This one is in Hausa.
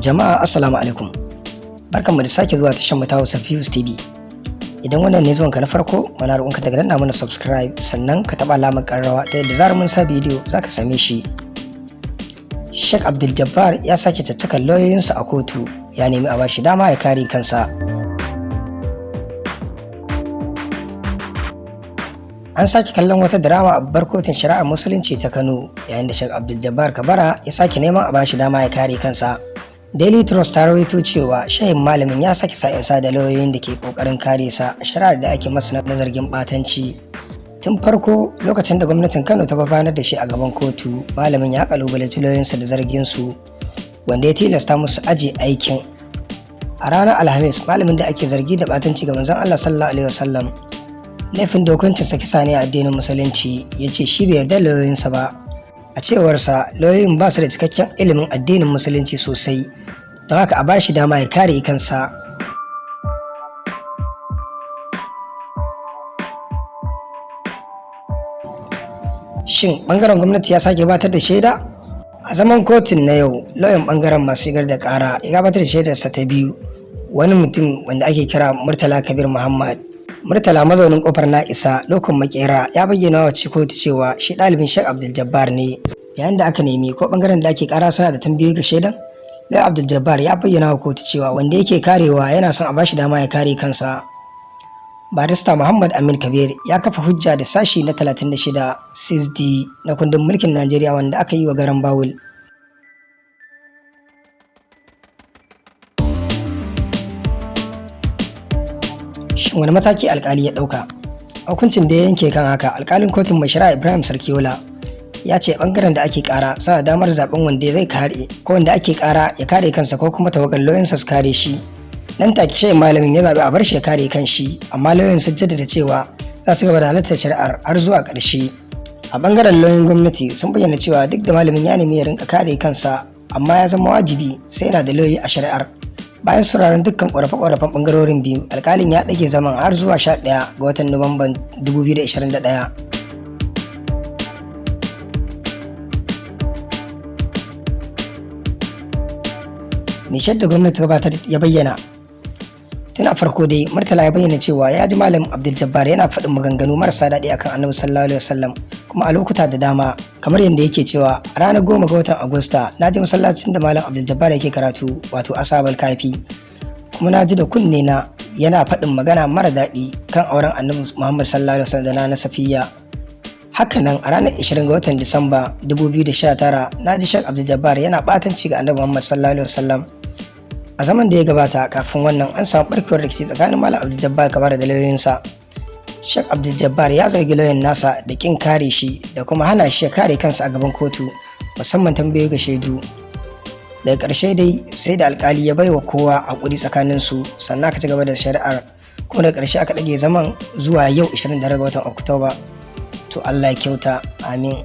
Jama'a assalamu alaikum. Barkanmu da sake zuwa tashar mu ta Hausa TV. Idan wannan ne zuwanka na farko, muna roƙonka daga danna mana subscribe sannan ka taɓa alamar ƙararrawa ta yadda zarar mun sa bidiyo zaka same shi. Sheikh Abduljabbar ya sake cattakan lauyoyinsa a kotu, ya nemi a bashi dama ya kare kansa. An sake kallon wata drama a babbar kotun shari'ar musulunci ta Kano, yayin da Sheikh Abduljabbar Kabara ya sake neman a bashi dama ya kare kansa. Daily Trust ta rawaito cewa shehin malamin ya sake sa'insa da lauyoyin da ke kokarin kare sa a shari'ar da ake masa na zargin batanci. Tun farko lokacin da gwamnatin Kano ta gudanar da shi a gaban kotu, malamin ya kalubalanci lauyoyinsa da zargin su, wanda ya tilasta musu aje aikin. A ranar Alhamis, malamin da ake zargi da batanci ga manzon Allah sallallahu alaihi wasallam, laifin dokuncin sa kisa ne a addinin musulunci, ya ce shi bai yarda lauyoyinsa ba. A cewarsa, lauyoyin ba su da cikakken ilimin addinin musulunci sosai, don haka a ba shi dama ya kare kansa. Shin bangaren gwamnati ya sake gabatar da shaida? A zaman kotun na yau, lauyan bangaren masu shigar da kara ya gabatar da shaidarsa ta biyu, wani mutum wanda ake kira Murtala Kabir Muhammad. Murtala, mazaunin kofar na isa lokacin makera, ya bayyana wa kotu cewa shi ɗalibin Sheikh Abduljabbar ne. Yayin da aka nemi ko bangaren da ake kara suna da tambayoyi ga shaidan, Sheikh Abduljabbar ya bayyana wa kotu cewa wanda yake karewa yana son a bashi dama ya kare kansa. Barista Muhammad Amin Kabir ya kafa hujja da sashi na 36 6D na kundin mulkin Najeriya wanda aka yi wa garan bawul. Shin wani mataki alkali ya dauka? Hukuncin da ya yanke kan haka, alkalin kotun mai shari'a Ibrahim Sarkiola ya ce bangaren da ake kara suna damar zaben wanda zai kare, ko wanda ake kara ya kare kansa ko kuma tawagar lauyansa su kare shi. Nan take shehin malamin ya zabi a bar shi ya kare kanshi, amma lauyan sun jaddada cewa za su gaba da halartar shari'ar har zuwa ƙarshe. A bangaren lauyan gwamnati sun bayyana cewa duk da malamin ya nemi ya rinka kare kansa, amma ya zama wajibi sai yana da lauyi a shari'ar. Bayan sauraron dukkan ƙorafe-ƙorafen ɓangarorin biyu, alƙalin ya ɗage zaman har zuwa 11 ga watan Nuwamban 2021. Nishar da gwamnati gabatar ya bayyana. Tun a farko dai, Murtala ya bayyana cewa ya ji Malam Abduljabbar yana faɗin maganganu marasa daɗi akan Annabi sallallahu alaihi wasallam, kuma a lokuta da dama, kamar yadda yake cewa a ranar 10 ga watan Agusta na je masallacin da Malam Abduljabbar yake karatu, wato Ashabul Kafi, kuma na ji da kunne na yana faɗin magana mara daɗi kan auren Annabi Muhammad sallallahu alaihi wasallam da na Safiya. Hakanan a ranar 20 ga watan Disamba 2019 na ji Sheikh Abduljabbar yana ɓatanci ga Annabi Muhammad sallallahu alaihi wasallam. A zaman da ya gabata kafin wannan, an samu barkewar rikici tsakanin Malam Abduljabbar Kabara da lauyoyinsa. Sheikh Abduljabbar ya zargi lauyan nasa da kin kare shi da kuma hana shi ya kare kansa a gaban kotu, musamman tambayoyi ga shaidu. Daga ƙarshe dai sai da alkali ya baiwa kowa hakuri tsakanin su, sannan aka ci gaba da shari'ar, kuma daga ƙarshe aka ɗage zaman zuwa yau 29 ga watan Oktoba. To Allah ya kyauta, amin.